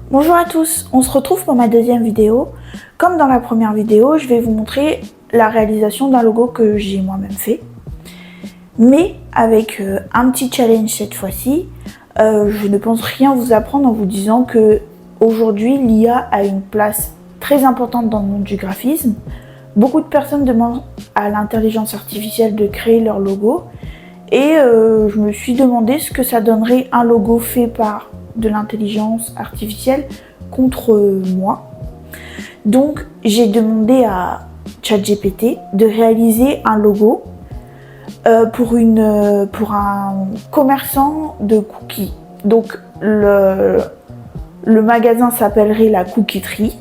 Bonjour à tous, on se retrouve pour ma deuxième vidéo. Comme dans la première vidéo, je vais vous montrer la réalisation d'un logo que j'ai moi-même fait. Mais avec un petit challenge cette fois-ci. Je ne pense rien vous apprendre en vous disant que aujourd'hui l'IA a une place très importante dans le monde du graphisme. Beaucoup de personnes demandent à l'intelligence artificielle de créer leur logo. Et je me suis demandé ce que ça donnerait un logo fait par de l'intelligence artificielle contre moi. Donc j'ai demandé à ChatGPT de réaliser un logo pour un commerçant de cookies. Donc le magasin s'appellerait la Cookieterie.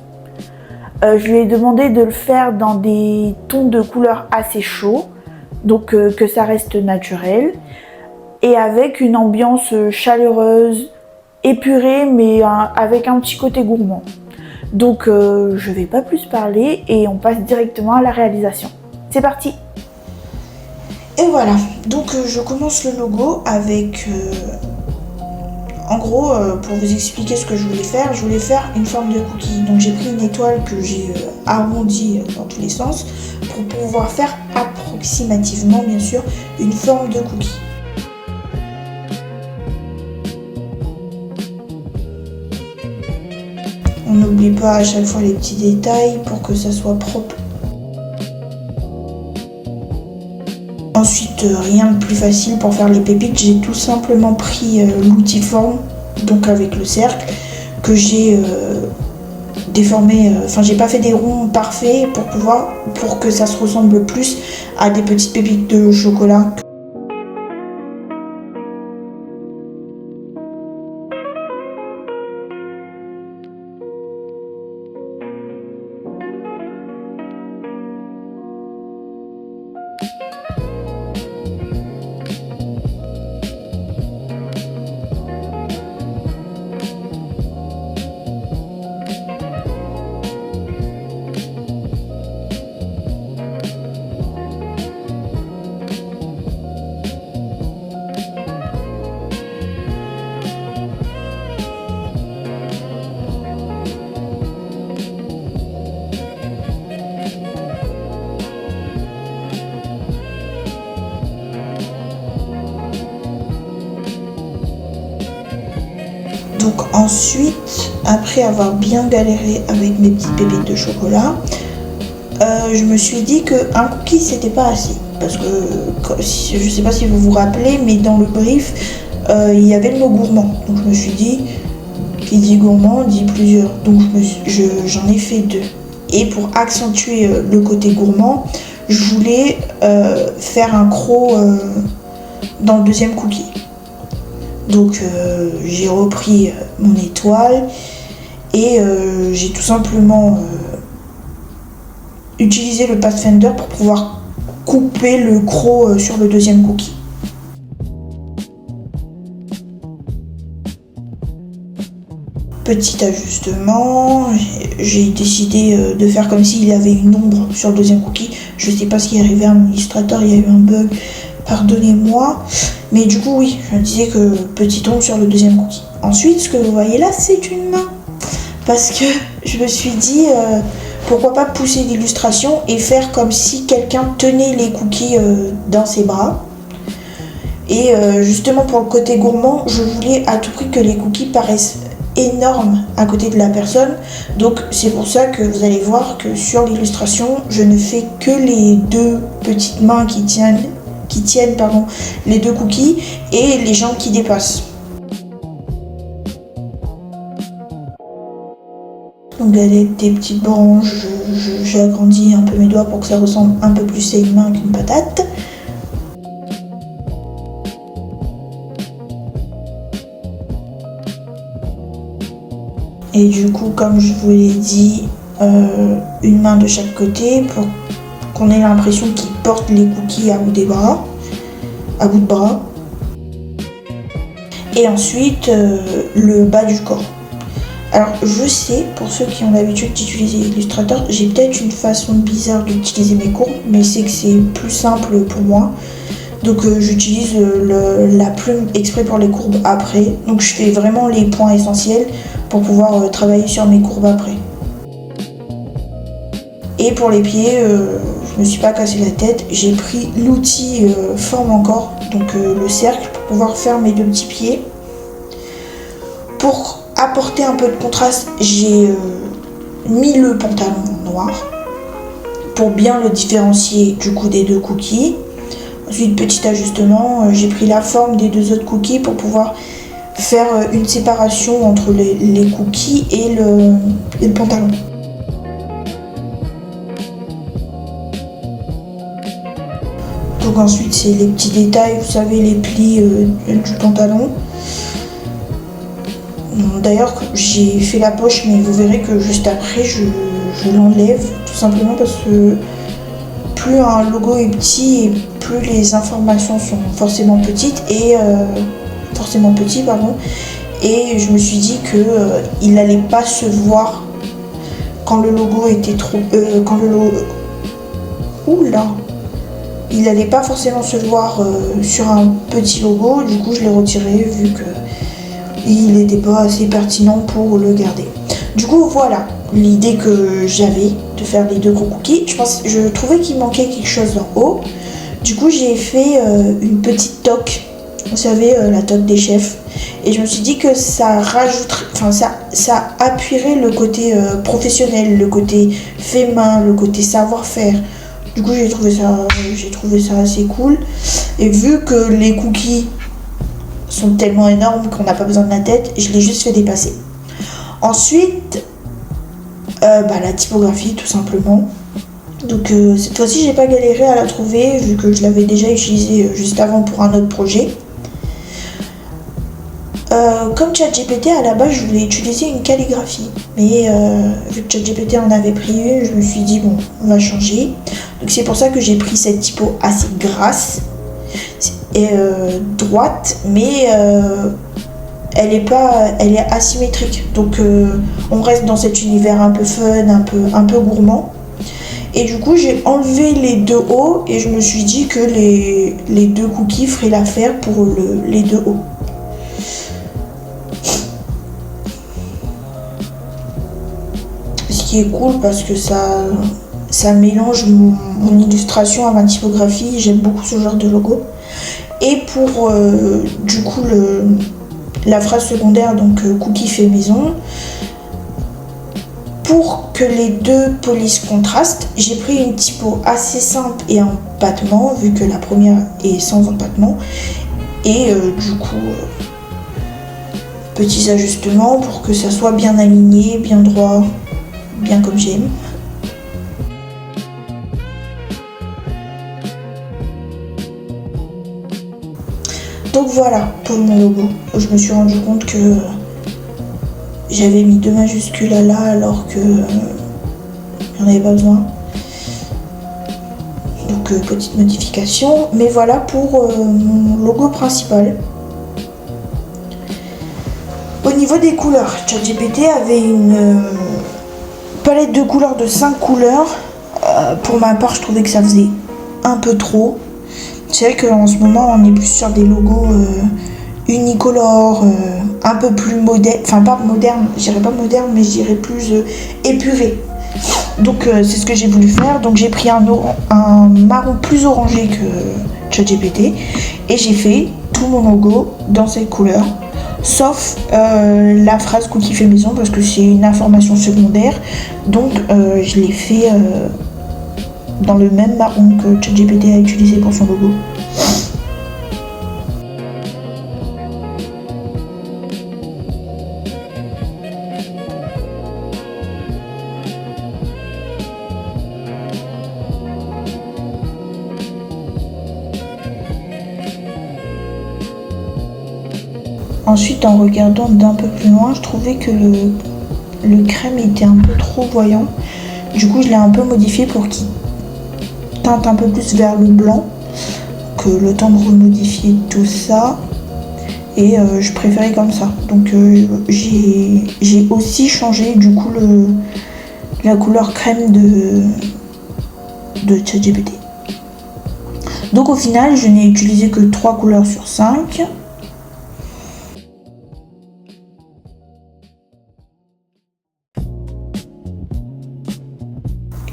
Je lui ai demandé de le faire dans des tons de couleurs assez chauds, donc que ça reste naturel, et avec une ambiance chaleureuse, épurée, mais avec un petit côté gourmand. Donc je vais pas plus parler et on passe directement à la réalisation. C'est parti! Et voilà, donc je commence le logo avec, en gros, pour vous expliquer ce que je voulais faire une forme de cookie. Donc j'ai pris une étoile que j'ai arrondie dans tous les sens pour pouvoir faire approximativement, bien sûr, une forme de cookie. On n'oublie pas à chaque fois les petits détails pour que ça soit propre. Ensuite, rien de plus facile pour faire les pépites, j'ai tout simplement pris l'outil forme, donc avec le cercle, que j'ai déformé, j'ai pas fait des ronds parfaits pour que ça se ressemble plus à des petites pépites de chocolat. Donc ensuite, après avoir bien galéré avec mes petites pépites de chocolat, je me suis dit qu'un cookie c'était pas assez. Parce que, je sais pas si vous vous rappelez, mais dans le brief, il y avait le mot gourmand. Donc je me suis dit, qui dit gourmand dit plusieurs. Donc j'en ai fait 2. Et pour accentuer le côté gourmand, je voulais faire un croc dans le deuxième cookie. Donc j'ai repris mon étoile et j'ai tout simplement utilisé le Pathfinder pour pouvoir couper le croc sur le deuxième cookie. Petit ajustement, j'ai décidé de faire comme s'il y avait une ombre sur le deuxième cookie. Je sais pas ce qui est arrivé à mon illustrateur, il y a eu un bug, pardonnez-moi. Mais du coup oui, je disais que petite ombre sur le deuxième cookie. Ensuite, ce que vous voyez là, c'est une main. Parce que je me suis dit, pourquoi pas pousser l'illustration et faire comme si quelqu'un tenait les cookies dans ses bras. Et justement pour le côté gourmand, je voulais à tout prix que les cookies paraissent énormes à côté de la personne. Donc c'est pour ça que vous allez voir que sur l'illustration, je ne fais que les 2 petites mains qui tiennent les 2 cookies et les jambes qui dépassent. Donc avec des petites branches, j'ai agrandi un peu mes doigts pour que ça ressemble un peu plus à une main qu'une patate. Et du coup, comme je vous l'ai dit, une main de chaque côté pour qu'on ait l'impression qu'il porte les cookies à bout de bras. Et ensuite, le bas du corps. Alors, je sais, pour ceux qui ont l'habitude d'utiliser Illustrator, j'ai peut-être une façon bizarre d'utiliser mes courbes, mais c'est que c'est plus simple pour moi. Donc j'utilise la plume exprès pour les courbes après. Donc je fais vraiment les points essentiels pour pouvoir travailler sur mes courbes après. Et pour les pieds, je me suis pas cassé la tête, j'ai pris l'outil forme encore, donc le cercle, pour pouvoir faire mes deux petits pieds. Pour apporter un peu de contraste, j'ai mis le pantalon noir pour bien le différencier du coup des deux cookies. Ensuite, petit ajustement, j'ai pris la forme des deux autres cookies pour pouvoir faire une séparation entre les cookies et le pantalon. Donc ensuite, c'est les petits détails, vous savez, les plis du pantalon. D'ailleurs, j'ai fait la poche, mais vous verrez que juste après, je l'enlève, tout simplement parce que plus un logo est petit et plus les informations sont forcément petites et et je me suis dit que il n'allait pas se voir quand le logo était trop il n'allait pas forcément se voir sur un petit logo. Du coup, je l'ai retiré vu que il n'était pas assez pertinent pour le garder. Du coup, voilà l'idée que j'avais de faire les deux gros cookies. Je trouvais qu'il manquait quelque chose en haut. Du coup, j'ai fait une petite toque, vous savez, la toque des chefs. Et je me suis dit que ça rajouterait, ça appuierait le côté professionnel, le côté fait main, le côté savoir-faire. Du coup, j'ai trouvé ça assez cool. Et vu que les cookies sont tellement énormes qu'on n'a pas besoin de la tête, je l'ai juste fait dépasser. Ensuite, la typographie tout simplement. Donc cette fois-ci, j'ai pas galéré à la trouver vu que je l'avais déjà utilisée juste avant pour un autre projet. Comme ChatGPT, à la base, je voulais utiliser une calligraphie. Mais vu que ChatGPT en avait pris une, je me suis dit, bon, on va changer. Donc c'est pour ça que j'ai pris cette typo assez grasse et droite, mais elle est asymétrique. Donc on reste dans cet univers un peu fun, un peu gourmand. Et du coup, j'ai enlevé les deux hauts et je me suis dit que les deux cookies feraient l'affaire pour les deux hauts. Ce qui est cool parce que ça mélange mon illustration à ma typographie. J'aime beaucoup ce genre de logo. Et pour du coup la phrase secondaire, donc cookie fait maison, pour que les deux polices contrastent, j'ai pris une typo assez simple et en empattement, vu que la première est sans empattement. Et du coup, petits ajustements pour que ça soit bien aligné, bien droit, bien comme j'aime. Donc voilà pour mon logo. Je me suis rendu compte que j'avais mis 2 majuscules là alors que j'en avais pas besoin. Donc petite modification. Mais voilà pour mon logo principal. Au niveau des couleurs, ChatGPT avait une palette de couleurs de 5 couleurs. Pour ma part, je trouvais que ça faisait un peu trop. C'est vrai qu'en ce moment, on est plus sur des logos unicolores, un peu plus modernes. Enfin, pas moderne, je dirais pas moderne, mais je dirais plus épuré. Donc, c'est ce que j'ai voulu faire. Donc, j'ai pris un marron plus orangé que ChatGPT. Et j'ai fait tout mon logo dans cette couleur. Sauf la phrase cookie fait maison, parce que c'est une information secondaire. Donc, je l'ai fait dans le même marron que ChatGPT a utilisé pour son logo. Ensuite, en regardant d'un peu plus loin, je trouvais que le crème était un peu trop voyant. Du coup, je l'ai un peu modifié pour qu'il teinte un peu plus vers le blanc, que le temps de remodifier tout ça. Et je préférais comme ça. Donc j'ai aussi changé du coup la couleur crème de ChatGPT. Donc au final, je n'ai utilisé que 3 couleurs sur 5.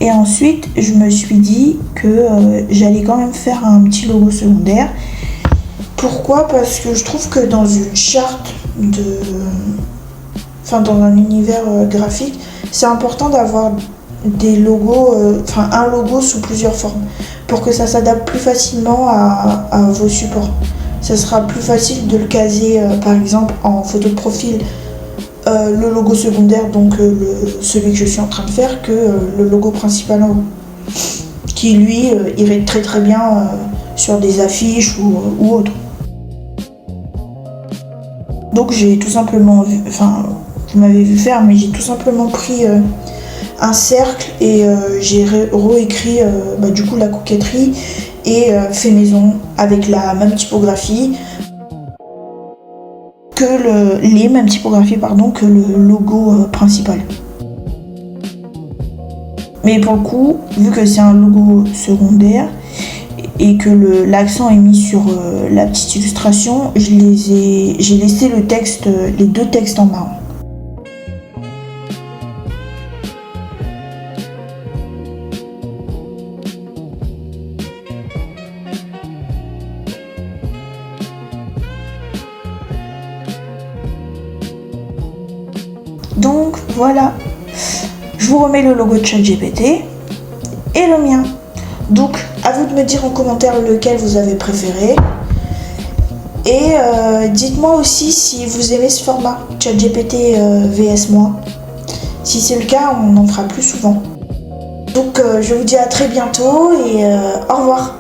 Et ensuite, je me suis dit que j'allais quand même faire un petit logo secondaire. Pourquoi? Parce que je trouve que dans une charte dans un univers graphique, c'est important d'avoir des logos, un logo sous plusieurs formes, pour que ça s'adapte plus facilement à vos supports. Ça sera plus facile de le caser, par exemple, en photo de profil, le logo secondaire, donc celui que je suis en train de faire, que le logo principal en haut, qui lui irait très très bien sur des affiches ou autre. Donc j'ai tout simplement vu, vous m'avez vu faire, mais j'ai tout simplement pris un cercle et j'ai réécrit du coup la coquetterie et fait maison avec la même typographie que les mêmes typographies que le logo principal. Mais pour le coup, vu que c'est un logo secondaire et que l'accent est mis sur la petite illustration, j'ai laissé les deux textes en marron. Donc voilà, je vous remets le logo de ChatGPT et le mien. Donc à vous de me dire en commentaire lequel vous avez préféré. Et dites-moi aussi si vous aimez ce format ChatGPT vs moi. Si c'est le cas, on en fera plus souvent. Donc je vous dis à très bientôt et au revoir.